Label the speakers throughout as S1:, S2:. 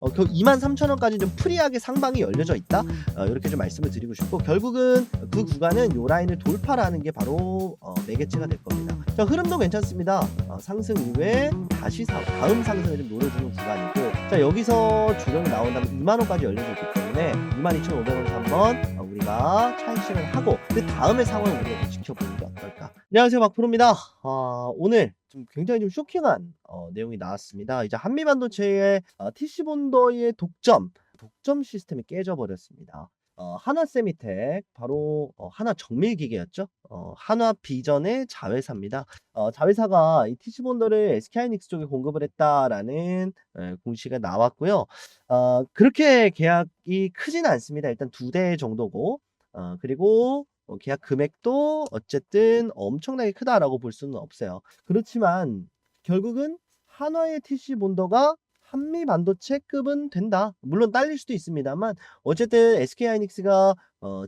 S1: 그 23,000원까지 좀 프리하게 상방이 열려져 있다. 이렇게 좀 말씀을 드리고 싶고, 결국은 그 구간은 요 라인을 돌파를 하는 게 바로 매개체가 될 겁니다. 자, 흐름도 괜찮습니다. 상승 이후에 다시 다음 상승을 좀 노려주는 구간이고, 자, 여기서 주력이 나온 다음에 2만원까지 열려져 있기 때문에 22,500원에서 한번 우리가 차익 실현을 하고 그 다음의 상황을 우리가 좀 지켜보는 게 어떨까. 안녕하세요, 박프로입니다. 오늘 좀 굉장히 좀 쇼킹한 내용이 나왔습니다. 이제 한미반도체의 TC 본더의 독점 시스템이 깨져버렸습니다. 하나세미텍, 바로 한화 정밀기계였죠. 한화 비전의 자회사입니다. 자회사가 이 TC 본더를 SK하이닉스 쪽에 공급을 했다라는 공시가 나왔고요. 그렇게 계약이 크지는 않습니다. 일단 2대 정도고, 그리고 계약 금액도 어쨌든 엄청나게 크다라고 볼 수는 없어요. 그렇지만 결국은 한화의 TC 본더가 한미 반도체급은 된다. 물론 딸릴 수도 있습니다만 어쨌든 SK하이닉스가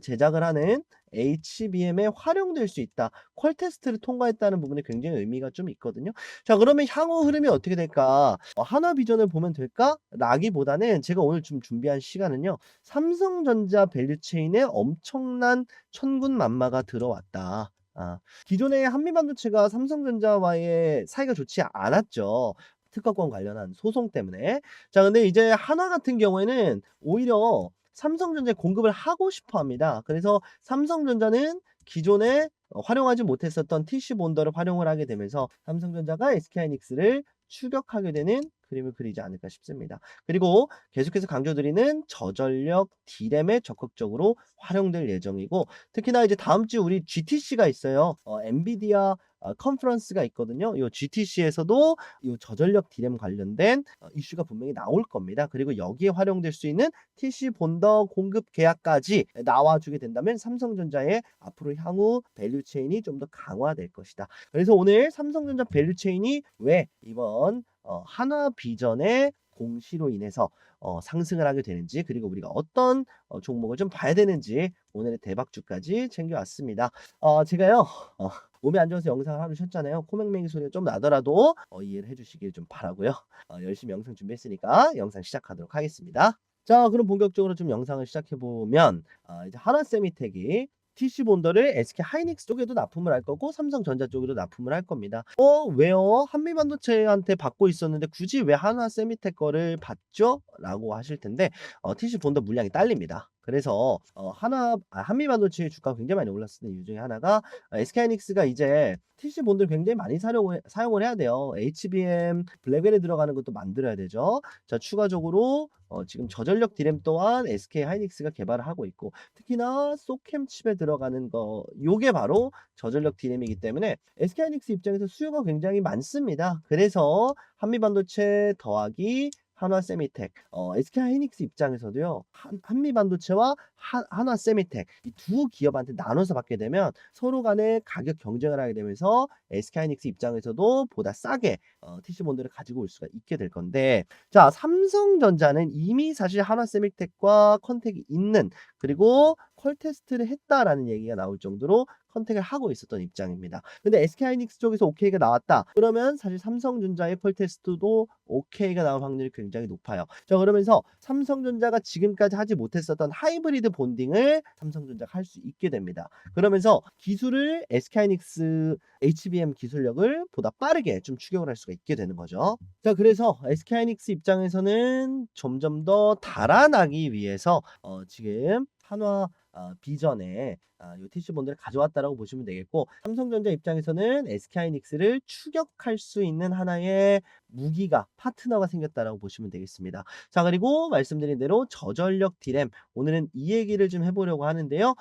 S1: 제작을 하는 HBM에 활용될 수 있다. 퀄 테스트를 통과했다는 부분이 굉장히 의미가 좀 있거든요. 자, 그러면 향후 흐름이 어떻게 될까? 한화 비전을 보면 될까? 라기보다는 제가 오늘 좀 준비한 시간은요. 삼성전자 밸류체인에 엄청난 천군만마가 들어왔다. 기존의 한미반도체가 삼성전자와의 사이가 좋지 않았죠. 특허권 관련한 소송 때문에. 자, 근데 이제 한화 같은 경우에는 오히려 삼성전자에 공급을 하고 싶어 합니다. 그래서 삼성전자는 기존에 활용하지 못했었던 TC 본더를 활용을 하게 되면서 삼성전자가 SK하이닉스를 추격하게 되는 그림을 그리지 않을까 싶습니다. 그리고 계속해서 강조드리는 저전력 D램에 적극적으로 활용될 예정이고, 특히나 이제 다음 주 우리 GTC가 있어요. 엔비디아 컨퍼런스가 있거든요. 이 GTC에서도 이 저전력 D램 관련된 이슈가 분명히 나올 겁니다. 그리고 여기에 활용될 수 있는 TC 본더 공급 계약까지 나와주게 된다면 삼성전자의 앞으로 향후 밸류체인이 좀 더 강화될 것이다. 그래서 오늘 삼성전자 밸류체인이 왜 이번 한화 비전의 공시로 인해서 상승을 하게 되는지, 그리고 우리가 어떤 종목을 좀 봐야 되는지 오늘의 대박주까지 챙겨왔습니다. 제가요 몸이 안 좋아서 영상을 하루 쉬었잖아요. 코맹맹이 소리가 좀 나더라도 이해를 해주시길 좀 바라고요. 열심히 영상 준비했으니까 영상 시작하도록 하겠습니다. 자, 그럼 본격적으로 좀 영상을 시작해보면, 이제 하나세미텍이 TC 본더를 SK 하이닉스 쪽에도 납품을 할 거고 삼성전자 쪽에도 납품을 할 겁니다. 왜요? 한미반도체한테 받고 있었는데 굳이 왜 하나 세미텍 거를 받죠? 라고 하실 텐데, TC 본더 물량이 딸립니다. 그래서 한미반도체 주가가 굉장히 많이 올랐을 때 이유 중에 하나가, SK하이닉스가 이제 TC 본드를 굉장히 많이 사용을 해야 돼요. HBM 블랙벨에 들어가는 것도 만들어야 되죠. 자, 추가적으로 지금 저전력 D램 또한 SK하이닉스가 개발을 하고 있고, 특히나 소캠 칩에 들어가는 거, 요게 바로 저전력 D램이기 때문에 SK하이닉스 입장에서 수요가 굉장히 많습니다. 그래서 한미반도체 더하기 한화세미텍, SK하이닉스 입장에서도요, 한미반도체와 한화세미텍 이 두 기업한테 나눠서 받게 되면 서로 간에 가격 경쟁을 하게 되면서 SK하이닉스 입장에서도 보다 싸게 TC 본드를 가지고 올 수가 있게 될 건데, 자, 삼성전자는 이미 사실 한화세미텍과 컨택이 있는, 그리고 퀄 테스트를 했다라는 얘기가 나올 정도로 컨택을 하고 있었던 입장입니다. 근데 SK하이닉스 쪽에서 오케이가 나왔다. 그러면 사실 삼성전자의 퀄 테스트도 오케이가 나올 확률이 굉장히 높아요. 자, 그러면서 삼성전자가 지금까지 하지 못했었던 하이브리드 본딩을 삼성전자가 할 수 있게 됩니다. 그러면서 기술을 SK하이닉스 HBM 기술력을 보다 빠르게 좀 추격을 할 수가 있게 되는 거죠. 자, 그래서 SK하이닉스 입장에서는 점점 더 달아나기 위해서 지금 한화 비전에 요 TC 본드를 가져왔다라고 보시면 되겠고, 삼성전자 입장에서는 SK하이닉스를 추격할 수 있는 하나의 무기가, 파트너가 생겼다라고 보시면 되겠습니다. 자, 그리고 말씀드린 대로 저전력 D램, 오늘은 이 얘기를 좀 해보려고 하는데요.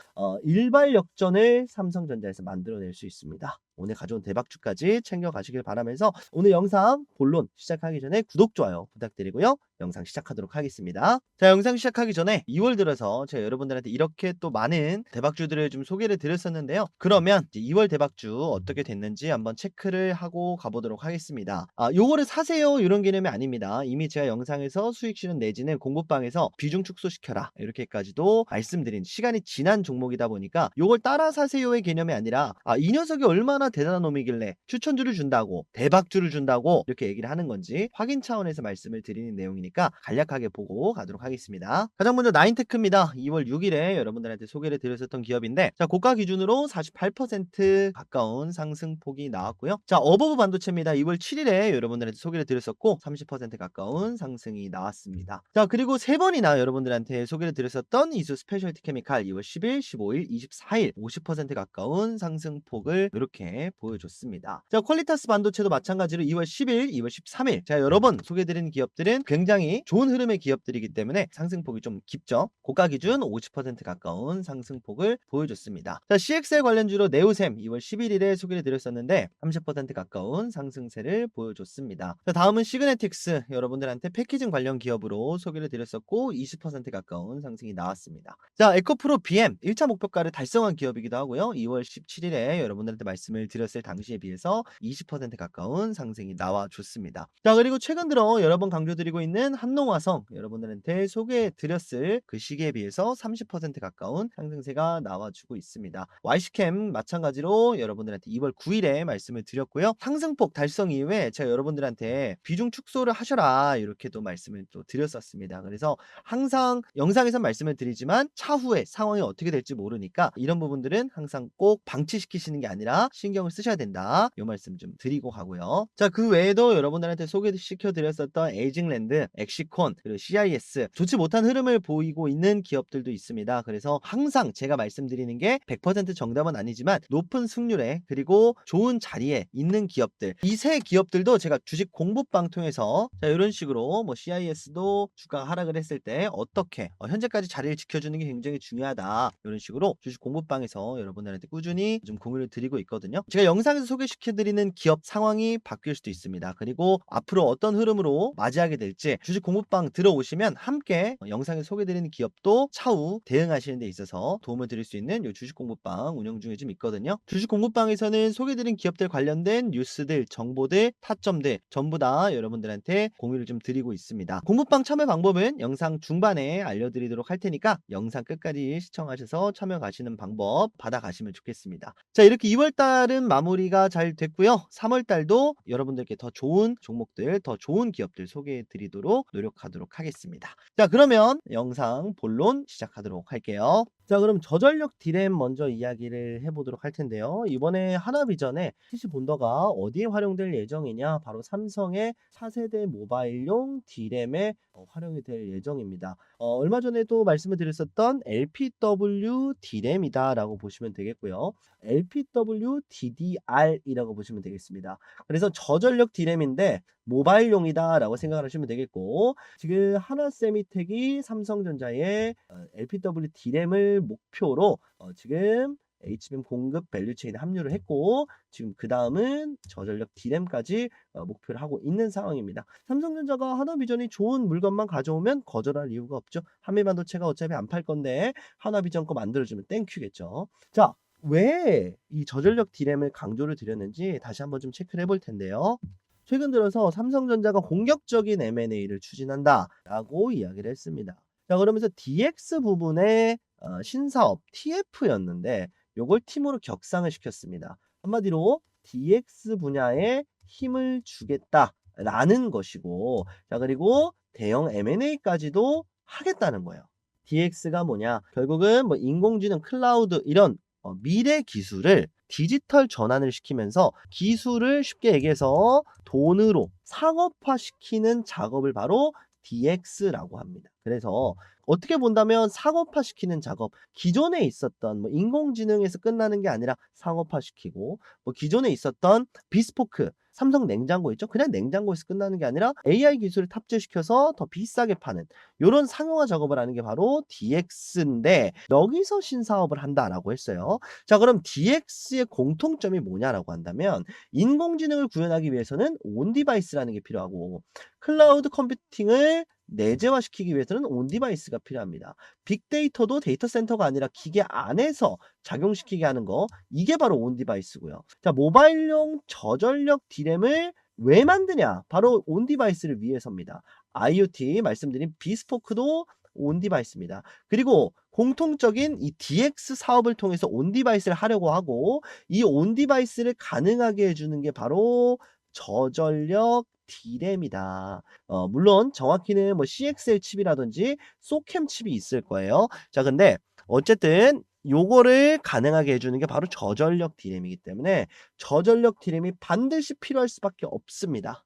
S1: 일발 역전을 삼성전자에서 만들어낼 수 있습니다. 오늘 가져온 대박주까지 챙겨가시길 바라면서 오늘 영상 본론 시작하기 전에 구독, 좋아요 부탁드리고요. 영상 시작하도록 하겠습니다. 자, 영상 시작하기 전에 2월 들어서 제가 여러분들한테 이렇게 또 많은 대박주들을 좀 소개를 드렸었는데요. 그러면 이제 2월 대박주 어떻게 됐는지 한번 체크를 하고 가보도록 하겠습니다. 요거를 사세요 이런 개념이 아닙니다. 이미 제가 영상에서 수익 실현 내지는 공부방에서 비중 축소시켜라 이렇게까지도 말씀드린 시간이 지난 종목이다 보니까 요걸 따라 사세요의 개념이 아니라 이 녀석이 얼마나 대단한 놈이길래 추천주를 준다고 대박주를 준다고 이렇게 얘기를 하는 건지 확인 차원에서 말씀을 드리는 내용이니까 간략하게 보고 가도록 하겠습니다. 가장 먼저 나인테크입니다. 2월 6일에 여러분들한테 소개를 드렸었던 기업인데 자 고가 기준으로 48% 가까운 상승폭이 나왔고요. 자 어버브 반도체입니다. 2월 7일에 여러분들한테 소개를 드렸었고 30% 가까운 상승이 나왔습니다. 자 그리고 세 번이나 여러분들한테 소개를 드렸었던 이수 스페셜티 케미칼 2월 10일, 15일, 24일 50% 가까운 상승폭을 이렇게 보여줬습니다. 자 퀄리타스 반도체도 마찬가지로 2월 10일, 2월 13일 자 여러 번 소개드린 기업들은 굉장히 좋은 흐름의 기업들이기 때문에 상승폭이 좀 깊죠. 고가 기준 50% 가까운 상승폭을 보여줬습니다. 자 CXL 관련주로 네오셈 2월 11일에 소개를 드렸었는데 30% 가까운 상승세를 보여줬습니다. 자 다음은 시그네틱스 여러분들한테 패키징 관련 기업으로 소개를 드렸었고 20% 가까운 상승이 나왔습니다. 자 에코프로 BM 1차 목표가를 달성한 기업이기도 하고요. 2월 17일에 여러분들한테 말씀을 드렸을 당시에 비해서 20% 가까운 상승이 나와줬습니다. 자 그리고 최근 들어 여러 번 강조드리고 있는 한농화성 여러분들한테 소개해드렸을 그 시기에 비해서 30% 가까운 상승세가 나와주고 있습니다. YC캠 마찬가지로 여러분들한테 2월 9일에 말씀을 드렸고요. 상승폭 달성 이후에 제가 여러분들한테 비중 축소를 하셔라 이렇게도 말씀을 또 드렸었습니다. 그래서 항상 영상에서 말씀을 드리지만 차후에 상황이 어떻게 될지 모르니까 이런 부분들은 항상 꼭 방치시키시는 게 아니라 신경을 쓰셔야 된다. 이 말씀 좀 드리고 가고요. 자, 그 외에도 여러분들한테 소개시켜 드렸었던 에이징랜드, 엑시콘, 그리고 CIS 좋지 못한 흐름을 보이고 있는 기업들도 있습니다. 그래서 항상 제가 말씀드리는 게 100% 정답은 아니지만 높은 승률에 그리고 좋은 자리에 있는 기업들 이 세 기업들도 제가 주식 공부방 통해서 자 이런 식으로 뭐 CIS도 주가 하락을 했을 때 어떻게 현재까지 자리를 지켜주는 게 굉장히 중요하다 이런 식으로 주식 공부방에서 여러분들한테 꾸준히 좀 공유를 드리고 있거든요. 제가 영상에서 소개시켜드리는 기업 상황이 바뀔 수도 있습니다. 그리고 앞으로 어떤 흐름으로 맞이하게 될지 주식 공부방 들어오시면 함께 영상에서 소개드리는 기업도 차후 대응하시는 데 있어서 도움을 드릴 수 있는 이 주식 공부방 운영 중에 좀 있거든요. 주식 공부방에서는 소개드린 기업들 관련된 뉴스들, 정보들, 타점들 전부 다 여러분들한테 공유를 좀 드리고 있습니다. 공부방 참여 방법은 영상 중반에 알려드리도록 할 테니까 영상 끝까지 시청하셔서 참여 가시는 방법 받아가시면 좋겠습니다. 자 이렇게 2월달은 마무리가 잘 됐고요. 3월달도 여러분들께 더 좋은 종목들, 더 좋은 기업들 소개해 드리도록 노력하도록 하겠습니다. 자 그러면 영상 본론 시작하도록 할게요. 자 그럼 저전력 디램 먼저 이야기를 해보도록 할 텐데요. 이번에 하나비전에 PC 본더가 어디에 활용될 예정이냐 바로 삼성의 4세대 모바일용 디램에 활용이 될 예정입니다. 얼마 전에도 말씀을 드렸었던 LPW 디램이다 라고 보시면 되겠고요. LPW DDR이라고 보시면 되겠습니다. 그래서 저전력 디램인데 모바일용이다 라고 생각을 하시면 되겠고 지금 하나세미텍이 삼성전자의 LPW 디램을 목표로 지금 HBM 공급 밸류체인에 합류를 했고 지금 그 다음은 저전력 디램까지 목표를 하고 있는 상황입니다. 삼성전자가 하나비전이 좋은 물건만 가져오면 거절할 이유가 없죠. 한미반도체가 어차피 안 팔 건데 하나비전 거 만들어주면 땡큐겠죠. 자, 왜 이 저전력 디램을 강조를 드렸는지 다시 한번 좀 체크를 해볼 텐데요. 최근 들어서 삼성전자가 공격적인 M&A를 추진한다 라고 이야기를 했습니다. 자 그러면서 DX 부분의 신사업 TF였는데 요걸 팀으로 격상을 시켰습니다. 한마디로 DX 분야에 힘을 주겠다라는 것이고 자 그리고 대형 M&A까지도 하겠다는 거예요. DX가 뭐냐? 결국은 뭐 인공지능, 클라우드 이런 미래 기술을 디지털 전환을 시키면서 기술을 쉽게 얘기해서 돈으로 상업화시키는 작업을 바로 DX라고 합니다. 그래서 어떻게 본다면 상업화시키는 작업, 기존에 있었던 뭐 인공지능에서 끝나는 게 아니라 상업화시키고 뭐 기존에 있었던 비스포크, 삼성 냉장고 있죠? 그냥 냉장고에서 끝나는 게 아니라 AI 기술을 탑재시켜서 더 비싸게 파는 이런 상용화 작업을 하는 게 바로 DX인데 여기서 신사업을 한다라고 했어요. 자 그럼 DX의 공통점이 뭐냐라고 한다면 인공지능을 구현하기 위해서는 온디바이스라는 게 필요하고 클라우드 컴퓨팅을 내재화시키기 위해서는 온디바이스가 필요합니다. 빅데이터도 데이터 센터가 아니라 기계 안에서 작용시키게 하는 거 이게 바로 온디바이스고요. 자 모바일용 저전력 디램을 왜 만드냐? 바로 온 디바이스를 위해서입니다. IoT 말씀드린 비스포크도 온 디바이스입니다. 그리고 공통적인 이 DX 사업을 통해서 온 디바이스를 하려고 하고 이 온 디바이스를 가능하게 해 주는 게 바로 저전력 D램이다. 물론 정확히는 뭐 CXL 칩이라든지 소캠 칩이 있을 거예요. 자, 근데 어쨌든 요거를 가능하게 해 주는 게 바로 저전력 D램이기 때문에 저전력 D램이 반드시 필요할 수밖에 없습니다.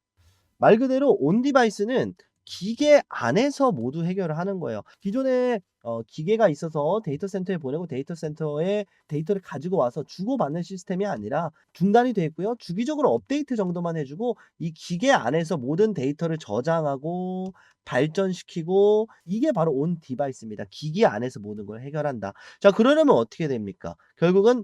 S1: 말 그대로 온 디바이스는 기계 안에서 모두 해결을 하는 거예요. 기존에 기계가 있어서 데이터 센터에 보내고 데이터 센터에 데이터를 가지고 와서 주고받는 시스템이 아니라 중단이 돼 있고요. 주기적으로 업데이트 정도만 해 주고 이 기계 안에서 모든 데이터를 저장하고 발전시키고 이게 바로 온 디바이스입니다. 기기 안에서 모든 걸 해결한다. 자, 그러려면 어떻게 됩니까? 결국은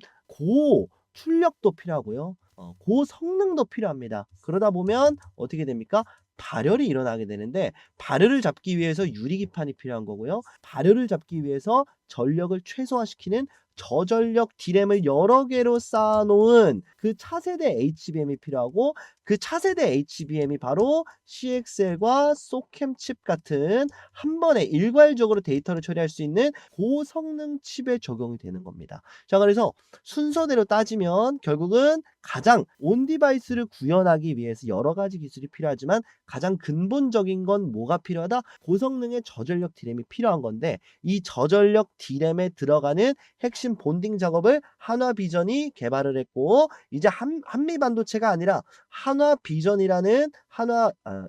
S1: 출력도 필요하고요. 고성능도 필요합니다. 그러다 보면 어떻게 됩니까? 발열이 일어나게 되는데 발열을 잡기 위해서 유리기판이 필요한 거고요. 발열을 잡기 위해서 전력을 최소화시키는 저전력 D램을 여러 개로 쌓아 놓은 그 차세대 HBM이 필요하고 그 차세대 HBM이 바로 CXL과 소캠 칩 같은 한 번에 일괄적으로 데이터를 처리할 수 있는 고성능 칩에 적용이 되는 겁니다. 자, 그래서 순서대로 따지면 결국은 가장 온 디바이스를 구현하기 위해서 여러 가지 기술이 필요하지만 가장 근본적인 건 뭐가 필요하다? 고성능의 저전력 D램이 필요한 건데 이 저전력 D램에 들어가는 핵심 본딩 작업을 한화비전이 개발을 했고 이제 한미 반도체가 아니라 한화비전이라는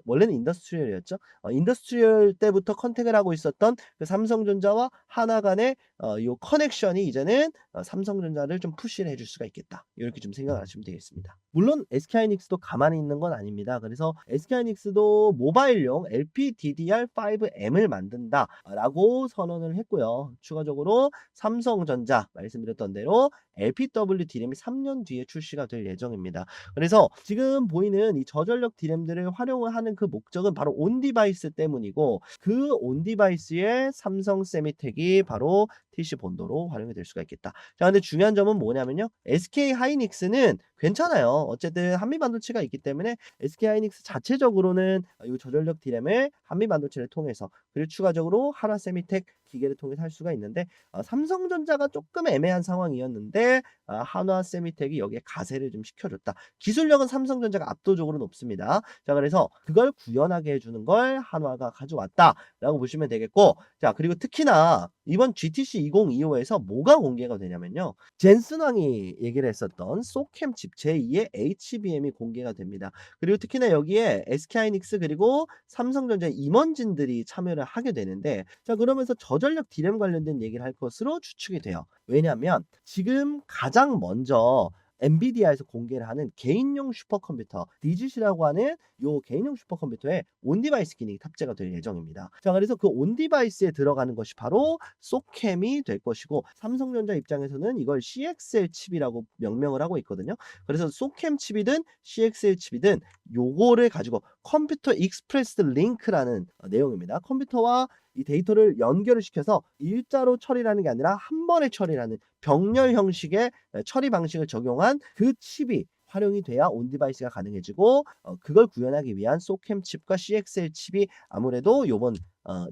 S1: 원래는 인더스트리얼이었죠. 인더스트리얼 때부터 컨택을 하고 있었던 그 삼성전자와 한화 간의 요 커넥션이 이제는 삼성전자를 좀 푸시를 해줄 수가 있겠다. 이렇게 좀 생각하시면 되겠습니다. 물론 SK하이닉스도 가만히 있는 건 아닙니다. 그래서 SK하이닉스도 모바일용 LPDDR5M을 만든다라고 선언을 했고요. 추가적으로 삼성전자 말씀드렸던 대로 LPW D램이 3년 뒤에 출시가 될 예정입니다. 그래서 지금 보이는 이 저전력 D램들을 활용을 하는 그 목적은 바로 온 디바이스 때문이고 그 온 디바이스에 삼성 세미텍이 바로 TC 본도로 활용이 될 수가 있겠다. 자, 근데 중요한 점은 뭐냐면요. SK 하이닉스는 괜찮아요. 어쨌든 한미 반도체가 있기 때문에 SK 하이닉스 자체적으로는 이 저전력 D램을 한미 반도체를 통해서 그리고 추가적으로 한화 세미텍 기계를 통해서 할 수가 있는데 삼성전자가 조금 애매한 상황이었는데 한화 세미텍이 여기에 가세를 좀 시켜줬다. 기술력은 삼성전자가 압도적으로 높습니다. 자, 그래서 그걸 구현하게 해주는 걸 한화가 가져왔다라고 보시면 되겠고, 자, 그리고 특히나 이번 GTC 2025에서 뭐가 공개가 되냐면요. 젠슨왕이 얘기를 했었던 소캠 칩 제2의 HBM이 공개가 됩니다. 그리고 특히나 여기에 SK하이닉스 그리고 삼성전자 임원진들이 참여를 하게 되는데, 자, 그러면서 저전력 D램 관련된 얘기를 할 것으로 추측이 돼요. 왜냐하면 지금 가장 먼저 엔비디아에서 공개를 하는 개인용 슈퍼컴퓨터 디짓이라고 하는 요 개인용 슈퍼컴퓨터에 온디바이스 기능이 탑재가 될 예정입니다. 자, 그래서 그 온디바이스에 들어가는 것이 바로 소캠이 될 것이고 삼성전자 입장에서는 이걸 CXL 칩이라고 명명을 하고 있거든요. 그래서 소캠 칩이든 CXL 칩이든 요거를 가지고 컴퓨터 익스프레스 링크라는 내용입니다. 컴퓨터와 이 데이터를 연결을 시켜서 일자로 처리하는 게 아니라 한 번에 처리하는 병렬 형식의 처리 방식을 적용한 그 칩이 활용이 돼야 온 디바이스가 가능해지고 그걸 구현하기 위한 소캠 칩과 CXL 칩이 아무래도 요번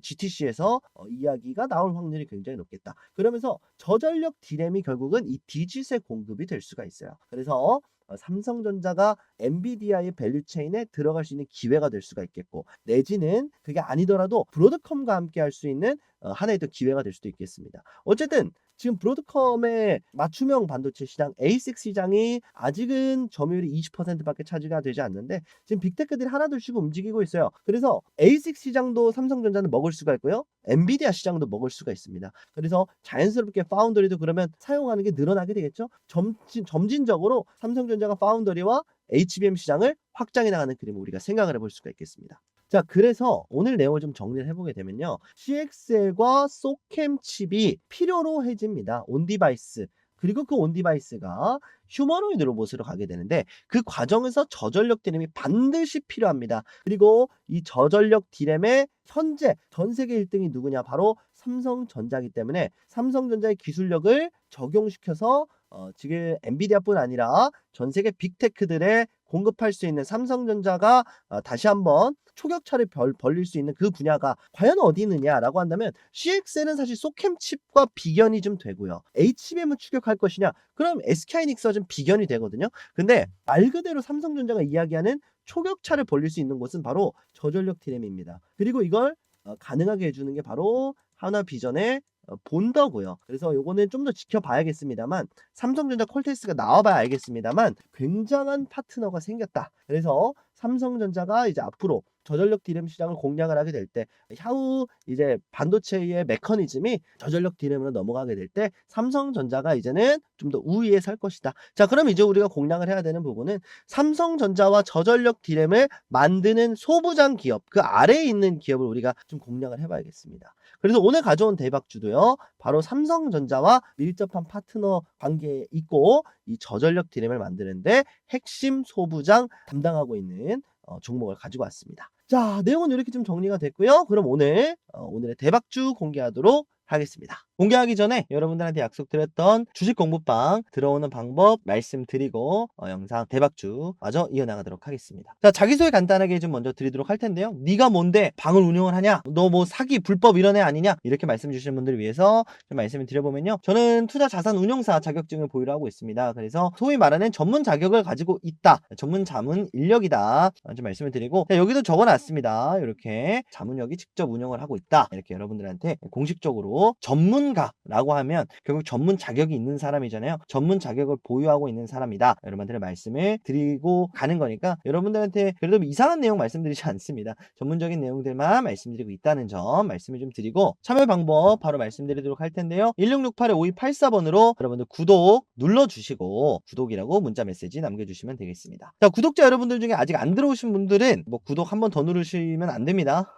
S1: GTC에서 이야기가 나올 확률이 굉장히 높겠다. 그러면서 저전력 D램이 결국은 이 디짓의 공급이 될 수가 있어요. 그래서 삼성전자가 엔비디아의 밸류체인에 들어갈 수 있는 기회가 될 수가 있겠고 내지는 그게 아니더라도 브로드컴과 함께 할 수 있는 하나의 또 기회가 될 수도 있겠습니다. 어쨌든 지금 브로드컴의 맞춤형 반도체 시장 ASIC 시장이 아직은 점유율이 20%밖에 차지가 되지 않는데 지금 빅테크들이 하나둘씩 움직이고 있어요. 그래서 ASIC 시장도 삼성전자는 먹을 수가 있고요. 엔비디아 시장도 먹을 수가 있습니다. 그래서 자연스럽게 파운더리도 그러면 사용하는 게 늘어나게 되겠죠. 점진적으로 삼성전자가 파운더리와 HBM 시장을 확장해 나가는 그림을 우리가 생각을 해볼 수가 있겠습니다. 자, 그래서 오늘 내용을 좀 정리를 해보게 되면요. CXL과 소캠 칩이 필요로 해집니다. 온 디바이스. 그리고 그 온 디바이스가 휴머노이드 로봇으로 가게 되는데 그 과정에서 저전력 D램이 반드시 필요합니다. 그리고 이 저전력 D램의 현재 전 세계 1등이 누구냐? 바로 삼성전자이기 때문에 삼성전자의 기술력을 적용시켜서 지금 엔비디아뿐 아니라 전 세계 빅테크들의 공급할 수 있는 삼성전자가 다시 한번 초격차를 벌릴 수 있는 그 분야가 과연 어디 있느냐라고 한다면 CXL은 사실 소캠 칩과 비견이 좀 되고요. HBM을 추격할 것이냐? 그럼 SK하이닉스와 좀 비견이 되거든요. 근데 말 그대로 삼성전자가 이야기하는 초격차를 벌릴 수 있는 곳은 바로 저전력 D램입니다. 그리고 이걸 가능하게 해주는 게 바로 하나비전의 본더고요. 그래서 요거는 좀 더 지켜봐야겠습니다만 삼성전자 콜테스가 나와봐야 알겠습니다만 굉장한 파트너가 생겼다. 그래서 삼성전자가 이제 앞으로 저전력 D램 시장을 공략을 하게 될 때 향후 이제 반도체의 메커니즘이 저전력 D램으로 넘어가게 될 때 삼성전자가 이제는 좀 더 우위에 설 것이다. 자, 그럼 이제 우리가 공략을 해야 되는 부분은 삼성전자와 저전력 D램을 만드는 소부장 기업, 그 아래에 있는 기업을 우리가 좀 공략을 해봐야겠습니다. 그래서 오늘 가져온 대박주도요, 바로 삼성전자와 밀접한 파트너 관계에 있고 이 저전력 D램을 만드는데 핵심 소부장 담당하고 있는 종목을 가지고 왔습니다. 자, 내용은 이렇게 좀 정리가 됐고요. 그럼 오늘의 대박주 공개하도록 하겠습니다. 공개하기 전에 여러분들한테 약속드렸던 주식 공부방 들어오는 방법 말씀드리고 영상 대박주 마저 이어나가도록 하겠습니다. 자, 자기소개 간단하게 좀 먼저 드리도록 할 텐데요. 네가 뭔데 방을 운영을 하냐? 너 뭐 사기 불법 이런 애 아니냐? 이렇게 말씀 주시는 분들을 위해서 좀 말씀을 드려보면요. 저는 투자 자산 운용사 자격증을 보유를 하고 있습니다. 그래서 소위 말하는 전문 자격을 가지고 있다. 전문 자문 인력이다. 좀 말씀을 드리고, 자, 여기도 적어놨습니다. 이렇게 자문력이 직접 운영을 하고 있다. 이렇게 여러분들한테 공식적으로 전문가라고 하면 결국 전문 자격이 있는 사람이잖아요. 전문 자격을 보유하고 있는 사람이다. 여러분들의 말씀을 드리고 가는 거니까 여러분들한테 그래도 이상한 내용 말씀드리지 않습니다. 전문적인 내용들만 말씀드리고 있다는 점 말씀을 좀 드리고, 참여 방법 바로 말씀드리도록 할 텐데요. 1668-5284번으로 여러분들 구독 눌러주시고 구독이라고 문자 메시지 남겨주시면 되겠습니다. 자, 구독자 여러분들 중에 아직 안 들어오신 분들은 뭐 구독 한 번 더 누르시면 안 됩니다.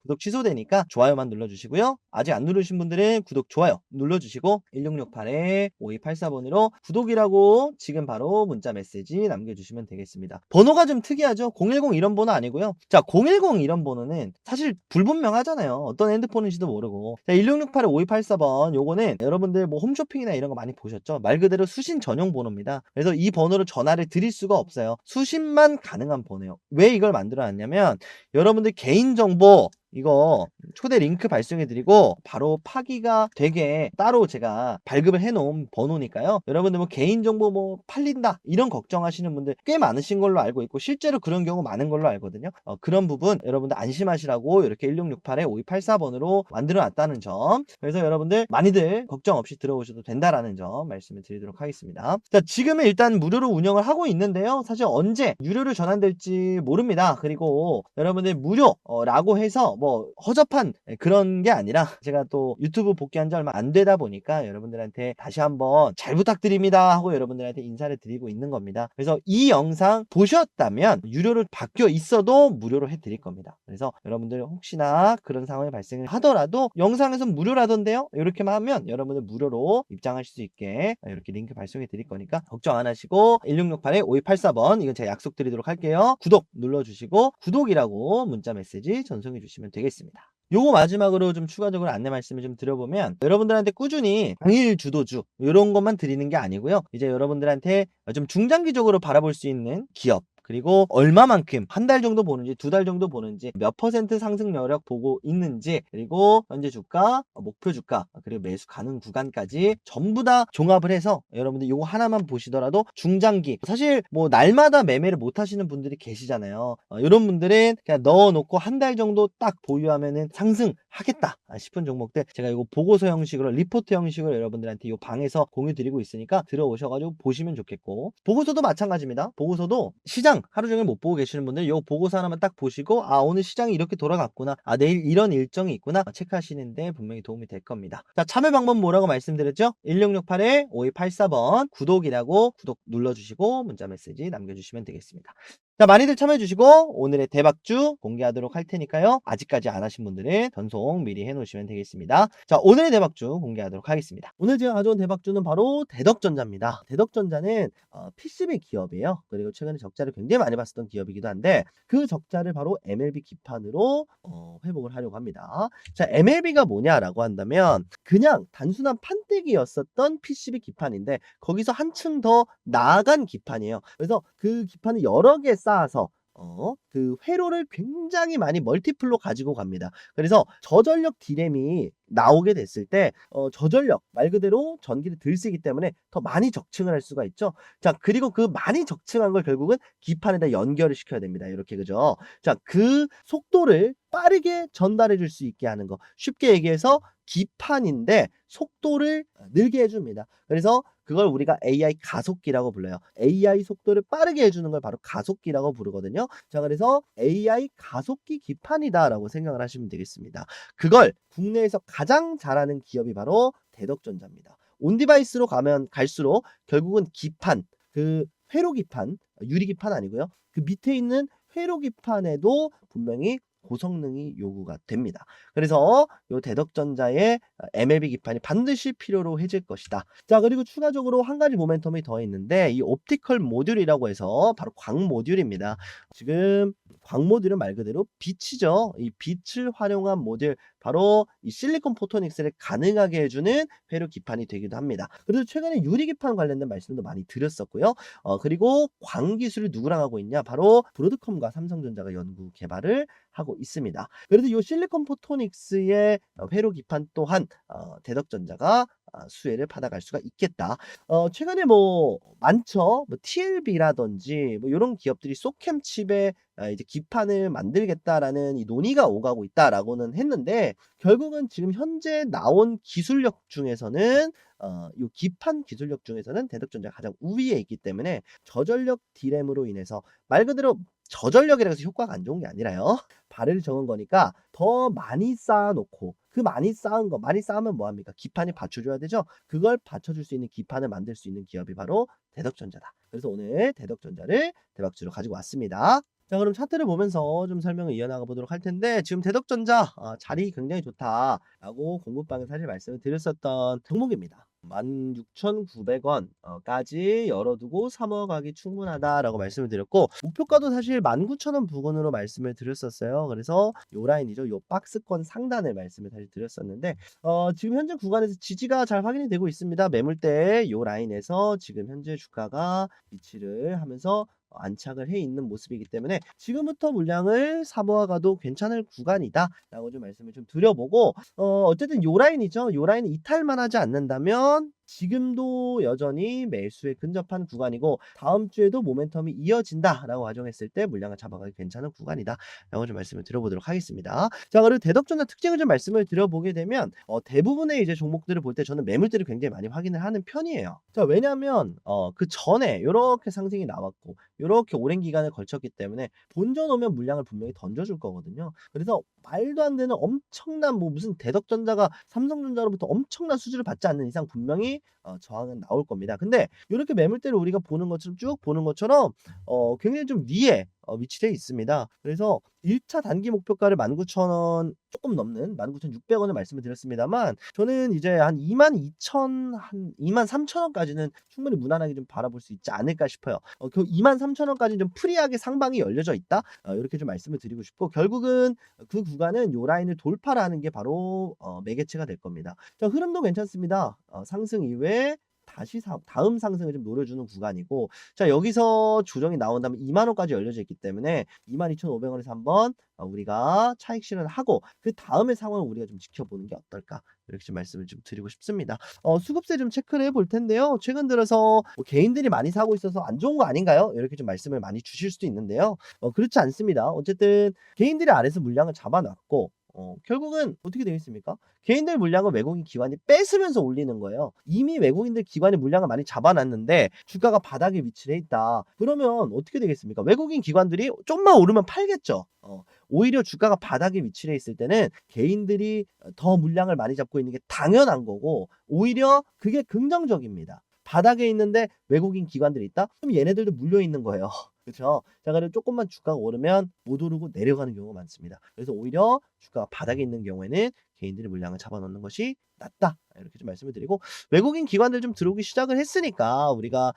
S1: 구독 취소되니까 좋아요만 눌러주시고요. 아직 안 누르신 분들은 구독, 좋아요 눌러주시고 1668-5284번으로 구독이라고 지금 바로 문자 메시지 남겨주시면 되겠습니다. 번호가 좀 특이하죠? 010 이런 번호 아니고요. 자, 010 이런 번호는 사실 불분명하잖아요. 어떤 핸드폰인지도 모르고. 자, 1668-5284번 요거는 여러분들 뭐 홈쇼핑이나 이런 거 많이 보셨죠? 말 그대로 수신 전용 번호입니다. 그래서 이 번호로 전화를 드릴 수가 없어요. 수신만 가능한 번호예요. 왜 이걸 만들어 놨냐면 여러분들 개인정보 이거 초대 링크 발송해드리고 바로 파기가 되게 따로 제가 발급을 해놓은 번호니까요. 여러분들 뭐 개인정보 뭐 팔린다 이런 걱정하시는 분들 꽤 많으신 걸로 알고 있고 실제로 그런 경우 많은 걸로 알거든요. 그런 부분 여러분들 안심하시라고 이렇게 1668-5284번으로 만들어 놨다는 점, 그래서 여러분들 많이들 걱정 없이 들어오셔도 된다라는 점 말씀을 드리도록 하겠습니다. 자, 지금은 일단 무료로 운영을 하고 있는데요. 사실 언제 유료로 전환될지 모릅니다. 그리고 여러분들 무료라고 해서 뭐 허접한 그런 게 아니라 제가 또 유튜브 복귀한 지 얼마 안 되다 보니까 여러분들한테 다시 한번 잘 부탁드립니다 하고 여러분들한테 인사를 드리고 있는 겁니다. 그래서 이 영상 보셨다면 유료로 바뀌어 있어도 무료로 해드릴 겁니다. 그래서 여러분들 혹시나 그런 상황이 발생을 하더라도 영상에서 무료라던데요? 이렇게만 하면 여러분들 무료로 입장하실 수 있게 이렇게 링크 발송해 드릴 거니까 걱정 안 하시고 1668-5284번 이건 제가 약속드리도록 할게요. 구독 눌러주시고 구독이라고 문자 메시지 전송해 주시면 되겠습니다. 요거 마지막으로 좀 추가적으로 안내 말씀을 좀 드려보면 여러분들한테 꾸준히 당일 주도주 이런 것만 드리는 게 아니고요. 이제 여러분들한테 좀 중장기적으로 바라볼 수 있는 기업, 그리고 얼마만큼 한 달 정도 보는지 두 달 정도 보는지 몇 % 상승 여력 보고 있는지, 그리고 현재 주가, 목표 주가, 그리고 매수 가능 구간까지 전부 다 종합을 해서 여러분들 이거 하나만 보시더라도 중장기, 사실 뭐 날마다 매매를 못 하시는 분들이 계시잖아요. 이런 분들은 그냥 넣어놓고 한 달 정도 딱 보유하면은 상승하겠다 싶은 종목들 제가 이거 보고서 형식으로 리포트 형식으로 여러분들한테 이 방에서 공유 드리고 있으니까 들어오셔가지고 보시면 좋겠고, 보고서도 마찬가지입니다. 보고서도 시장 하루 종일 못 보고 계시는 분들 이 보고서 하나만 딱 보시고 아, 오늘 시장이 이렇게 돌아갔구나, 아, 내일 이런 일정이 있구나 체크하시는데 분명히 도움이 될 겁니다. 자, 참여 방법 뭐라고 말씀드렸죠? 1668-5284번 구독이라고 구독 눌러주시고 문자 메시지 남겨주시면 되겠습니다. 자, 많이들 참여해주시고 오늘의 대박주 공개하도록 할 테니까요. 아직까지 안 하신 분들은 전송 미리 해놓으시면 되겠습니다. 자, 오늘의 대박주 공개하도록 하겠습니다. 오늘 제가 가져온 대박주는 바로 대덕전자입니다. 대덕전자는 PCB 기업이에요. 그리고 최근에 적자를 굉장히 많이 봤었던 기업이기도 한데 그 적자를 바로 MLB 기판으로 회복을 하려고 합니다. 자, MLB가 뭐냐라고 한다면 그냥 단순한 판때기였었던 PCB 기판인데 거기서 한층 더 나아간 기판이에요. 그래서 그 기판을 여러 개 쌓아서 그 회로를 굉장히 많이 멀티플로 가지고 갑니다. 그래서 저전력 D램이 나오게 됐을 때 저전력 말 그대로 전기를 덜 쓰기 때문에 더 많이 적층을 할 수가 있죠. 자, 그리고 그 많이 적층한 걸 결국은 기판에다 연결을 시켜야 됩니다. 이렇게, 그죠? 자, 그 속도를 빠르게 전달해 줄 수 있게 하는 거. 쉽게 얘기해서 기판인데 속도를 늘게 해 줍니다. 그래서 그걸 우리가 AI 가속기라고 불러요. AI 속도를 빠르게 해 주는 걸 바로 가속기라고 부르거든요. 자, 그래서 AI 가속기 기판이다라고 생각을 하시면 되겠습니다. 그걸 국내에서 가장 잘하는 기업이 바로 대덕전자입니다. 온디바이스로 가면 갈수록 결국은 기판, 그 회로 기판, 유리 기판 아니고요. 그 밑에 있는 회로 기판에도 분명히 고성능이 요구가 됩니다. 그래서 요 대덕전자의 MLB 기판이 반드시 필요로 해질 것이다. 자, 그리고 추가적으로 한 가지 모멘텀이 더 있는데 이 옵티컬 모듈이라고 해서 바로 광 모듈입니다. 지금 광 모듈은 말 그대로 빛이죠. 이 빛을 활용한 모듈, 바로 이 실리콘 포토닉스를 가능하게 해주는 회로 기판이 되기도 합니다. 그래서 최근에 유리 기판 관련된 말씀도 많이 드렸었고요. 그리고 광 기술을 누구랑 하고 있냐? 바로 브로드컴과 삼성전자가 연구 개발을 하고 있습니다. 그래서 이 실리콘 포토닉스의 회로 기판 또한 대덕전자가 수혜를 받아갈 수가 있겠다. 최근에 뭐 많죠. 뭐 TLB라든지 뭐 이런 기업들이 소캠 칩에 이제 기판을 만들겠다라는 이 논의가 오가고 있다라고는 했는데 결국은 지금 현재 나온 기술력 중에서는 요 기판 기술력 중에서는 대덕전자가 가장 우위에 있기 때문에 저전력 D램으로 인해서 말 그대로 저전력이라고 해서 효과가 안 좋은 게 아니라요. 발을 적은 거니까 더 많이 쌓아놓고 그 많이 쌓은 거 많이 쌓으면 뭐합니까? 기판이 받쳐줘야 되죠. 그걸 받쳐줄 수 있는 기판을 만들 수 있는 기업이 바로 대덕전자다. 그래서 오늘 대덕전자를 대박주로 가지고 왔습니다. 자, 그럼 차트를 보면서 좀 설명을 이어나가 보도록 할 텐데 지금 대덕전자 자리 굉장히 좋다라고 공부방에 사실 말씀을 드렸었던 종목입니다. 16,900원 까지 열어두고 3월 가기 충분하다라고 말씀을 드렸고 목표가도 사실 19,000원 부근으로 말씀을 드렸었어요. 그래서 요 라인이죠. 요 박스권 상단을 말씀을 사실 드렸었는데 지금 현재 구간에서 지지가 잘 확인이 되고 있습니다. 매물대 요 라인에서 지금 현재 주가가 위치를 하면서 안착을 해 있는 모습이기 때문에 지금부터 물량을 사모아가도 괜찮을 구간이다라고 좀 말씀을 좀 드려보고 어쨌든 요 라인이죠. 요 라인을 이탈만 하지 않는다면 지금도 여전히 매수에 근접한 구간이고 다음 주에도 모멘텀이 이어진다라고 가정했을 때 물량을 잡아가기 괜찮은 구간이다라고 좀 말씀을 드려보도록 하겠습니다. 자, 그리고 대덕전자 특징을 좀 말씀을 드려보게 되면 대부분의 이제 종목들을 볼 때 저는 매물들을 굉장히 많이 확인을 하는 편이에요. 자, 왜냐하면 그 전에 이렇게 상승이 나왔고 이렇게 오랜 기간을 걸쳤기 때문에 본전 오면 물량을 분명히 던져줄 거거든요. 그래서 말도 안 되는 엄청난 뭐 무슨 대덕전자가 삼성전자로부터 엄청난 수주를 받지 않는 이상 분명히 저항은 나올 겁니다. 근데 이렇게 매물대를 우리가 보는 것처럼 쭉 보는 것처럼 굉장히 좀 위에 위치되어 있습니다. 그래서 1차 단기 목표가를 19,000원 조금 넘는 19,600원을 말씀을 드렸습니다만 저는 이제 한 22,000, 한 23,000원까지는 충분히 무난하게 좀 바라볼 수 있지 않을까 싶어요. 그 23,000원까지는 좀 프리하게 상방이 열려져 있다. 이렇게 좀 말씀을 드리고 싶고 결국은 그 구간은 요 라인을 돌파를 하는 게 바로 매개체가 될 겁니다. 자, 흐름도 괜찮습니다. 상승 이후에 다시 다음 상승을 좀 노려주는 구간이고 자, 여기서 조정이 나온다면 2만 원까지 열려져 있기 때문에 22,500원에서 한번 우리가 차익 실현을 하고 그 다음의 상황을 우리가 좀 지켜보는 게 어떨까 이렇게 좀 말씀을 좀 드리고 싶습니다. 수급세 좀 체크를 해볼 텐데요. 최근 들어서 뭐 개인들이 많이 사고 있어서 안 좋은 거 아닌가요? 이렇게 좀 말씀을 많이 주실 수도 있는데요. 그렇지 않습니다. 어쨌든 개인들이 아래서 물량을 잡아놨고 결국은 어떻게 되겠습니까? 개인들 물량을 외국인 기관이 뺏으면서 올리는 거예요. 이미 외국인들 기관이 물량을 많이 잡아놨는데 주가가 바닥에 위치해 있다. 그러면 어떻게 되겠습니까? 외국인 기관들이 좀만 오르면 팔겠죠. 오히려 주가가 바닥에 위치해 있을 때는 개인들이 더 물량을 많이 잡고 있는 게 당연한 거고 오히려 그게 긍정적입니다. 바닥에 있는데 외국인 기관들이 있다? 그럼 얘네들도 물려 있는 거예요. 그렇죠? 자, 그리고 조금만 주가가 오르면 못 오르고 내려가는 경우가 많습니다. 그래서 오히려 주가가 바닥에 있는 경우에는 개인들이 물량을 잡아놓는 것이 낫다. 이렇게 좀 말씀을 드리고 외국인 기관들 좀 들어오기 시작을 했으니까 우리가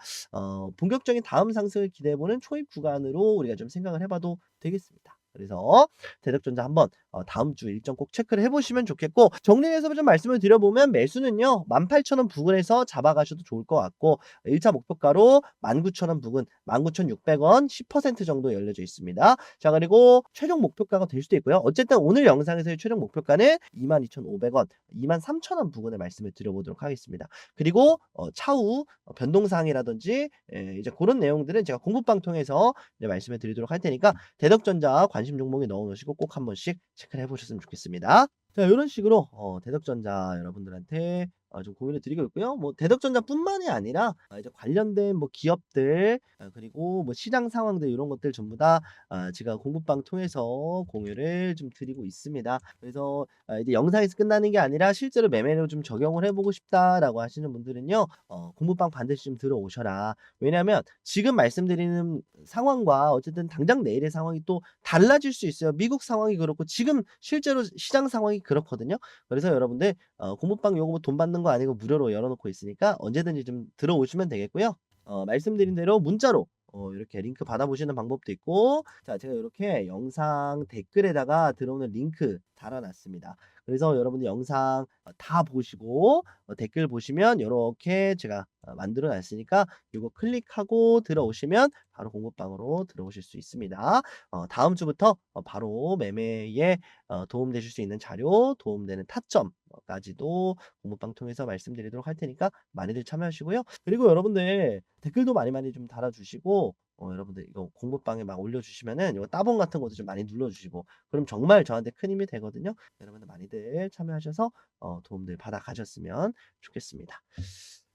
S1: 본격적인 다음 상승을 기대해보는 초입 구간으로 우리가 좀 생각을 해봐도 되겠습니다. 그래서 대덕전자 한번 다음 주 일정 꼭 체크를 해 보시면 좋겠고, 정리해서 좀 말씀을 드려보면 매수는요 18,000원 부근에서 잡아가셔도 좋을 것 같고, 1차 목표가로 19,000원 부근 19,600원 10% 정도 열려져 있습니다. 자, 그리고 최종 목표가가 될 수도 있고요. 어쨌든 오늘 영상에서의 최종 목표가는 22,500원, 23,000원 부근에 말씀을 드려보도록 하겠습니다. 그리고 차후 변동사항이라든지 이제 그런 내용들은 제가 공부방 통해서 이제 말씀을 드리도록 할 테니까, 대덕전자 관심 종목에 넣어 놓으시고 꼭 한 번씩 체크를 해 보셨으면 좋겠습니다. 자, 요런 식으로 대덕전자 여러분들한테 좀 공유를 드리고 있고요. 뭐 대덕전자뿐만이 아니라 이제 관련된 뭐 기업들, 그리고 뭐 시장 상황들, 이런 것들 전부 다 제가 공부방 통해서 공유를 좀 드리고 있습니다. 그래서 이제 영상에서 끝나는 게 아니라 실제로 매매로 좀 적용을 해 보고 싶다라고 하시는 분들은요. 공부방 반드시 좀 들어오셔라. 왜냐하면 지금 말씀드리는 상황과 어쨌든 당장 내일의 상황이 또 달라질 수 있어요. 미국 상황이 그렇고 지금 실제로 시장 상황이 그렇거든요. 그래서 여러분들 공부방 요거 뭐 돈 받는 거 아니고 무료로 열어 놓고 있으니까 언제든지 좀 들어오시면 되겠고요. 말씀드린 대로 문자로 이렇게 링크 받아보시는 방법도 있고, 자, 제가 이렇게 영상 댓글에다가 들어오는 링크 달아 놨습니다. 그래서 여러분들 영상 다 보시고 댓글 보시면 요렇게 제가 만들어 놨으니까 요거 클릭하고 들어오시면 바로 공부방으로 들어오실 수 있습니다. 다음 주부터 바로 매매에 도움되실 수 있는 자료, 도움되는 타점 까지도 공부방 통해서 말씀드리도록 할 테니까 많이들 참여하시고요. 그리고 여러분들 댓글도 많이 좀 달아주시고, 여러분들 이거 공부방에 막 올려주시면은 이거 따봉 같은 것도 좀 많이 눌러주시고, 그럼 정말 저한테 큰 힘이 되거든요. 여러분들 많이들 참여하셔서 도움들 받아 가셨으면 좋겠습니다.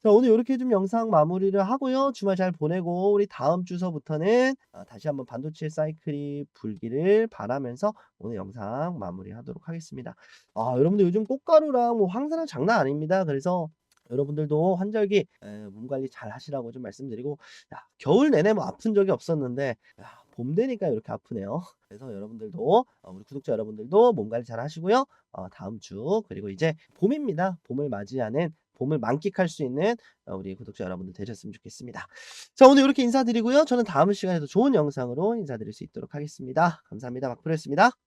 S1: 자, 오늘 이렇게 좀 영상 마무리를 하고요. 주말 잘 보내고 우리 다음 주서부터는 다시 한번 반도체 사이클이 불기를 바라면서 오늘 영상 마무리하도록 하겠습니다. 여러분들 요즘 꽃가루랑 뭐 황사랑 장난 아닙니다. 그래서 여러분들도 환절기 몸 관리 잘 하시라고 좀 말씀드리고, 야, 겨울 내내 뭐 아픈 적이 없었는데 야, 봄 되니까 이렇게 아프네요. 그래서 여러분들도 우리 구독자 여러분들도 몸 관리 잘 하시고요. 다음 주 그리고 이제 봄입니다. 봄을 맞이하는, 봄을 만끽할 수 있는 우리 구독자 여러분들 되셨으면 좋겠습니다. 자, 오늘 이렇게 인사드리고요. 저는 다음 시간에도 좋은 영상으로 인사드릴 수 있도록 하겠습니다. 감사합니다. 막프로였습니다.